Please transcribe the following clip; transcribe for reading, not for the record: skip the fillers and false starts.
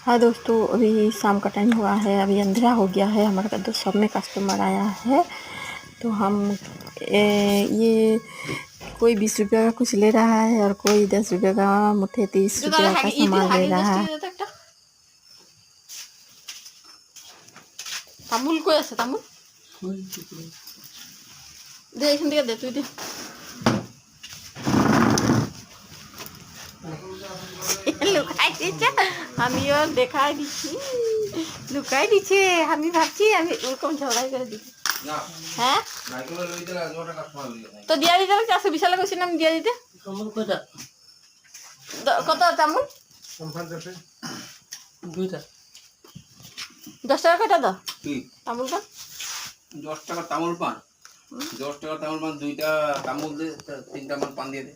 हाँ दोस्तों, अभी शाम का टाइम हुआ है, अभी अंधेरा हो गया है। हमारे पास तो सब में कस्टमर आया है, तो हम ये कोई 20 रुपये का कुछ ले रहा है और कोई 10 रुपये का, मुठे 30 रुपये का सामान ले रहा है। তামুল কই আছে? তামুল দে, এখান থেকে দে, তুই দে। লুকাই দিচ্ছে, আমিও দেখাই দিচ্ছি। লুকাই দিচ্ছে, আমি ভাবছি আমি ওরকম ঝগড়াই করে দিচ্ছি। হ্যাঁ তো দিয়া দিতে 420 টাকা কইছি না আমি দিয়া দিতে। কত তামুল? 10 টাকা কয়টা দাও তামুল পান? 10 টাকা তামুল পান, 10 টাকা তামুল পান, 2টা তামুল দে, 3টা পান দিয়ে দে।